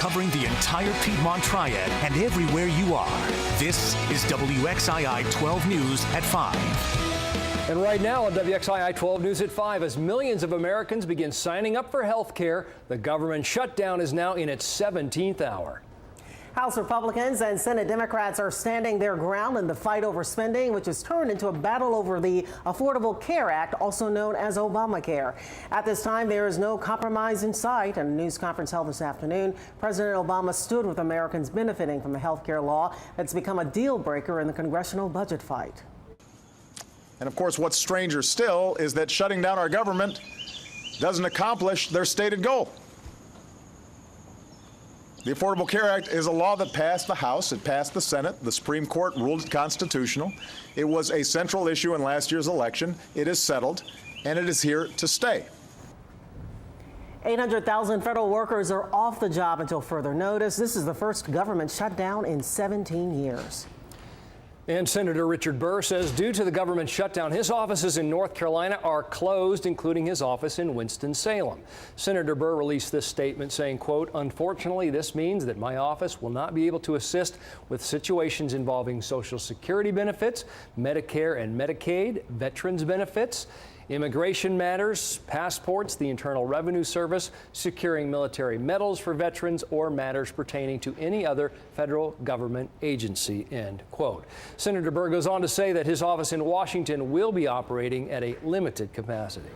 covering the entire Piedmont Triad and everywhere you are. This is WXII 12 News at 5. And right now on WXII 12 News at 5, as millions of Americans begin signing up for health care, the government shutdown is now in its 17th hour. House Republicans and Senate Democrats are standing their ground in the fight over spending, which has turned into a battle over the Affordable Care Act, also known as Obamacare. At this time, there is no compromise in sight. In a news conference held this afternoon, President Obama stood with Americans benefiting from the health care law that's become a deal breaker in the congressional budget fight. And of course, what's stranger still is that shutting down our government doesn't accomplish their stated goal. The Affordable Care Act is a law that passed the House, it passed the Senate, the Supreme Court ruled it constitutional. It was a central issue in last year's election. It is settled, and it is here to stay. 800,000 federal workers are off the job until further notice. This is the first government shutdown in 17 years. And Senator Richard Burr says due to the government shutdown, his offices in North Carolina are closed, including his office in Winston-Salem. Senator Burr released this statement saying, quote, "Unfortunately, this means that my office will not be able to assist with situations involving Social Security benefits, Medicare and Medicaid, veterans benefits, immigration matters, passports, the Internal Revenue Service, securing military medals for veterans, or matters pertaining to any other federal government agency," end quote. Senator Burr goes on to say that his office in Washington will be operating at a limited capacity.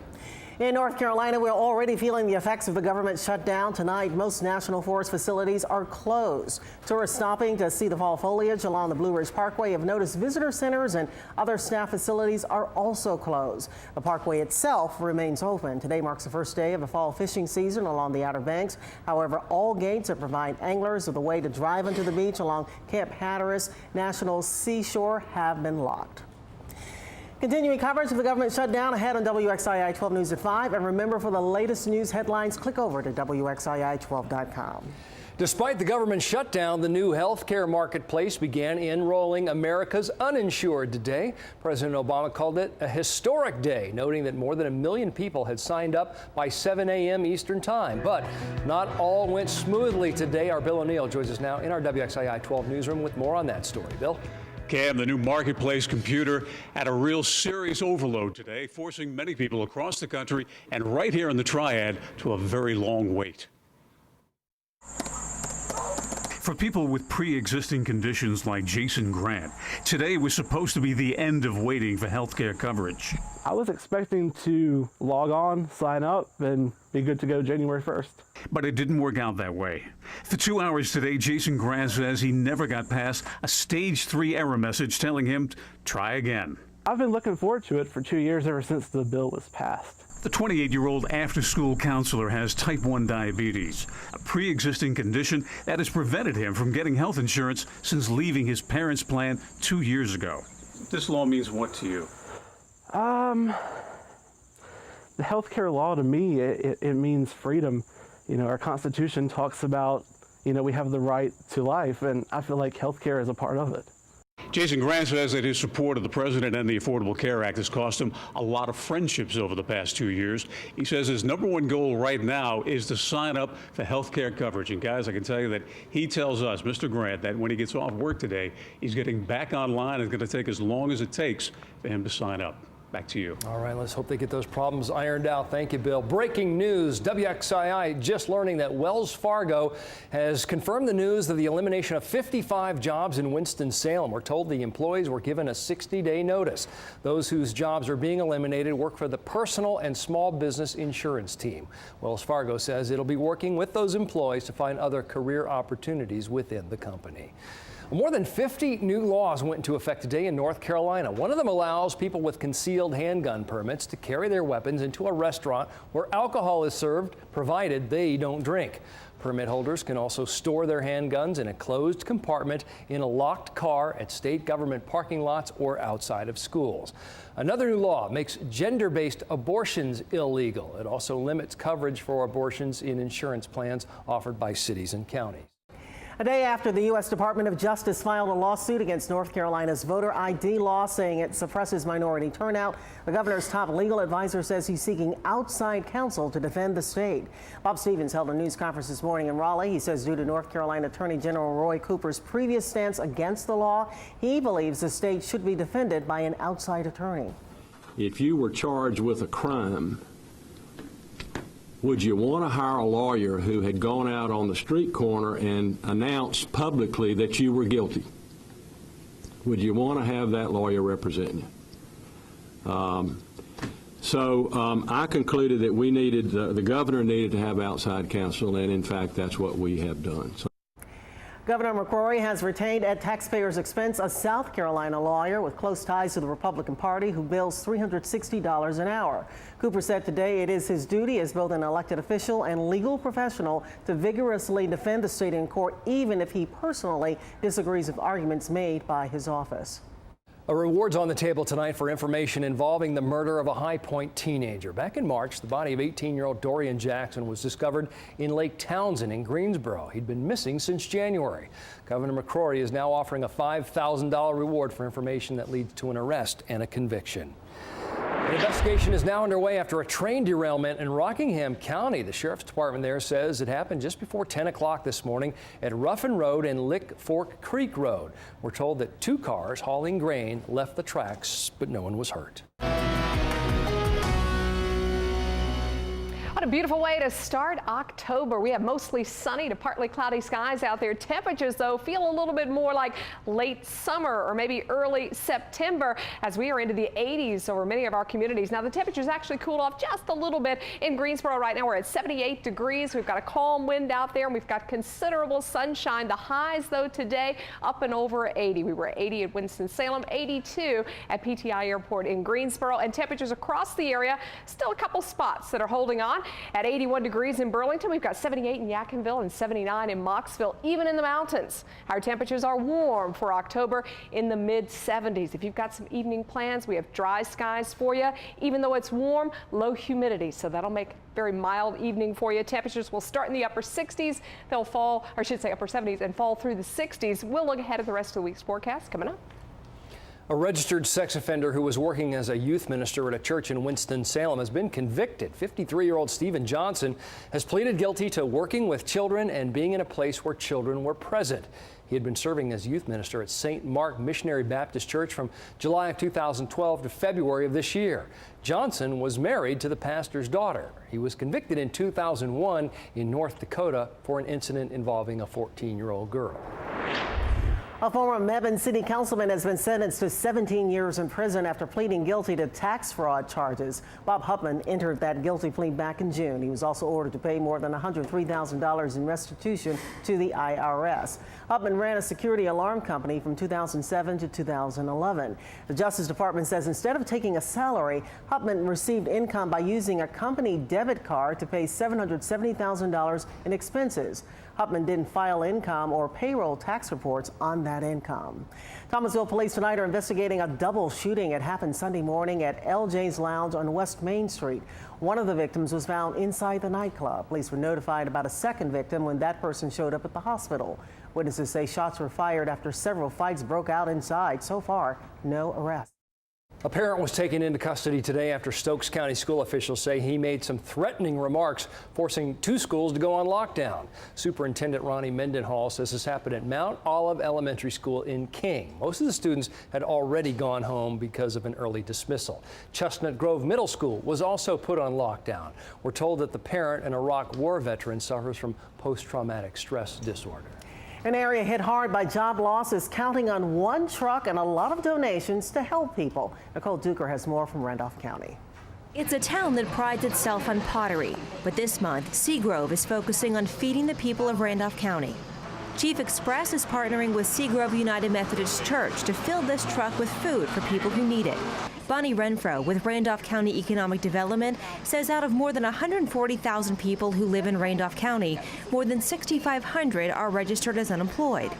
In North Carolina, we're already feeling the effects of the government shutdown. Tonight, most National Forest facilities are closed. Tourists stopping to see the fall foliage along the Blue Ridge Parkway have noticed visitor centers and other staff facilities are also closed. The Parkway itself remains open. Today marks the first day of the fall fishing season along the Outer Banks. However, all gates that provide anglers with a way to drive onto the beach along Camp Hatteras National Seashore have been locked. Continuing coverage of the government shutdown ahead on WXII 12 News at 5. And remember, for the latest news headlines, click over to WXII12.com. Despite the government shutdown, the new health care marketplace began enrolling America's uninsured today. President Obama called it a historic day, noting that more than 1 million people had signed up by 7 a.m. Eastern Time. But not all went smoothly today. Our Bill O'Neill joins us now in our WXII 12 newsroom with more on that story. Bill? Cam, the new marketplace computer had a real serious overload today, forcing many people across the country and right here in the Triad to a very long wait. For people with pre-existing conditions like Jason Grant, today was supposed to be the end of waiting for health care coverage. I was expecting to log on, sign up, and be good to go January 1st. But it didn't work out that way. For 2 hours today, Jason Grant says he never got past a stage 3 error message telling him to try again. I've been looking forward to it for 2 years ever since the bill was passed. The 28-year-old after-school counselor has type 1 diabetes, a pre-existing condition that has prevented him from getting health insurance since leaving his parents' plan 2 years ago. This law means what to you? The health care law to me, it means freedom. You know, our Constitution talks about, we have the right to life, and I feel like health care is a part of it. Jason Grant says that his support of the president and the Affordable Care Act has cost him a lot of friendships over the past 2 years. He says his #1 goal right now is to sign up for health care coverage. And guys, I can tell you that he tells us, Mr. Grant, that when he gets off work today, he's getting back online. It's going to take as long as it takes for him to sign up. Back to you. All right, let's hope they get those problems ironed out. Thank you, Bill. Breaking news, WXII just learning that Wells Fargo has confirmed the news of the elimination of 55 jobs in Winston-Salem. We're told the employees were given a 60-day notice. Those whose jobs are being eliminated work for the personal and small business insurance team. Wells Fargo says it'll be working with those employees to find other career opportunities within the company. More than 50 new laws went into effect today in North Carolina. One of them allows people with concealed handgun permits to carry their weapons into a restaurant where alcohol is served, provided they don't drink. Permit holders can also store their handguns in a closed compartment in a locked car at state government parking lots or outside of schools. Another new law makes gender-based abortions illegal. It also limits coverage for abortions in insurance plans offered by cities and counties. A day after the U.S. Department of Justice filed a lawsuit against North Carolina's voter ID law, saying it suppresses minority turnout, the governor's top legal advisor says he's seeking outside counsel to defend the state. Bob Stevens held a news conference this morning in Raleigh. He says due to North Carolina Attorney General Roy Cooper's previous stance against the law, he believes the state should be defended by an outside attorney. If you were charged with a crime, would you want to hire a lawyer who had gone out on the street corner and announced publicly that you were guilty? Would you want to have that lawyer represent you? I concluded that we needed, the governor needed to have outside counsel, and in fact, that's what we have done. Governor McCrory has retained at taxpayers' expense a South Carolina lawyer with close ties to the Republican Party who bills $360 an hour. Cooper said today it is his duty as both an elected official and legal professional to vigorously defend the state in court, even if he personally disagrees with arguments made by his office. A reward's on the table tonight for information involving the murder of a High Point teenager. Back in March, the body of 18-year-old Dorian Jackson was discovered in Lake Townsend in Greensboro. He'd been missing since January. Governor McCrory is now offering a $5,000 reward for information that leads to an arrest and a conviction. An investigation is now underway after a train derailment in Rockingham County. The sheriff's department there says it happened just before 10 o'clock this morning at Ruffin Road and Lick Fork Creek Road. We're told that 2 cars hauling grain left the tracks, but no one was hurt. What a beautiful way to start October. We have mostly sunny to partly cloudy skies out there. Temperatures, though, feel a little bit more like late summer or maybe early September as we are into the 80s over many of our communities. Now, the temperatures actually cooled off just a little bit in Greensboro right now. We're at 78 degrees. We've got a calm wind out there, and we've got considerable sunshine. The highs, though, today up and over 80. We were at 80 at Winston-Salem, 82 at PTI Airport in Greensboro, and temperatures across the area, still a couple spots that are holding on. At 81 degrees in Burlington, we've got 78 in Yadkinville and 79 in Moxville, even in the mountains. Our temperatures are warm for October in the mid-70s. If you've got some evening plans, we have dry skies for you. Even though it's warm, low humidity, so that'll make a very mild evening for you. Temperatures will start in the upper 60s. They'll fall, or I should say upper 70s, and fall through the 60s. We'll look ahead at the rest of the week's forecast coming up. A registered sex offender who was working as a youth minister at a church in Winston-Salem has been convicted. 53-year-old Stephen Johnson has pleaded guilty to working with children and being in a place where children were present. He had been serving as youth minister at St. Mark Missionary Baptist Church from July of 2012 to February of this year. Johnson was married to the pastor's daughter. He was convicted in 2001 in North Dakota for an incident involving a 14-year-old girl. A former Mebane City Councilman has been sentenced to 17 years in prison after pleading guilty to tax fraud charges. Bob Hupman entered that guilty plea back in June. He was also ordered to pay more than $103,000 in restitution to the IRS. Hupman ran a security alarm company from 2007 to 2011. The Justice Department says instead of taking a salary, Hupman received income by using a company debit card to pay $770,000 in expenses. Hupman didn't file income or payroll tax reports on that income. Thomasville police tonight are investigating a double shooting. It happened Sunday morning at LJ's Lounge on West Main Street. One of the victims was found inside the nightclub. Police were notified about a second victim when that person showed up at the hospital. Witnesses say shots were fired after several fights broke out inside. So far, no arrests. A parent was taken into custody today after Stokes County school officials say he made some threatening remarks, forcing 2 schools to go on lockdown. Superintendent Ronnie Mendenhall says this happened at Mount Olive Elementary School in King. Most of the students had already gone home because of an early dismissal. Chestnut Grove Middle School was also put on lockdown. We're told that the parent, an Iraq War veteran, suffers from post-traumatic stress disorder. An area hit hard by job loss is counting on one truck and a lot of donations to help people. Nicole Duker has more from Randolph County. It's a town that prides itself on pottery, but this month, Seagrove is focusing on feeding the people of Randolph County. Chief Express is partnering with Seagrove United Methodist Church to fill this truck with food for people who need it. Bonnie Renfro with Randolph County Economic Development says out of more than 140,000 people who live in Randolph County, more than 6,500 are registered as unemployed.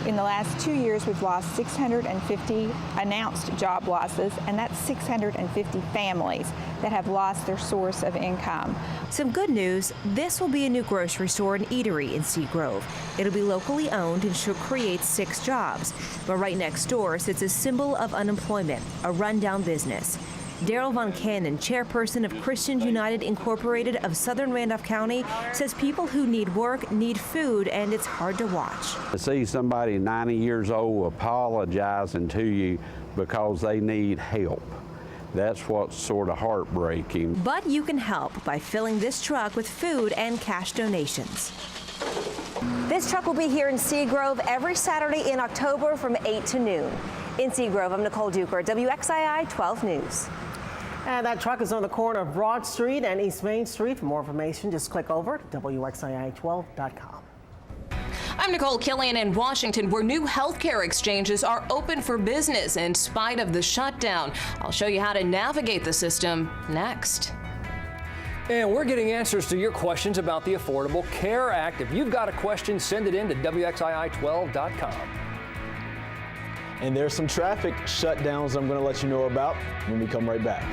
In the last 2 years, we've lost 650 announced job losses, and that's 650 families that have lost their source of income. Some good news, this will be a new grocery store and eatery in Seagrove. It'll be locally owned and should create 6 jobs. But right next door sits a symbol of unemployment, a rundown business. Daryl Von Cannon, chairperson of Christians United Incorporated of Southern Randolph County, says people who need work need food, and it's hard to watch. To see somebody 90 years old apologizing to you because they need help, that's what's sort of heartbreaking. But you can help by filling this truck with food and cash donations. This truck will be here in Seagrove every Saturday in October from 8 to noon. In Seagrove, I'm Nicole Duker, WXII 12 News. And that truck is on the corner of Broad Street and East Main Street. For more information, just click over to WXII12.com. I'm Nicole Killian in Washington, where new healthcare exchanges are open for business in spite of the shutdown. I'll show you how to navigate the system next. And we're getting answers to your questions about the Affordable Care Act. If you've got a question, send it in to WXII12.com. And there's some traffic shutdowns I'm going to let you know about when we come right back.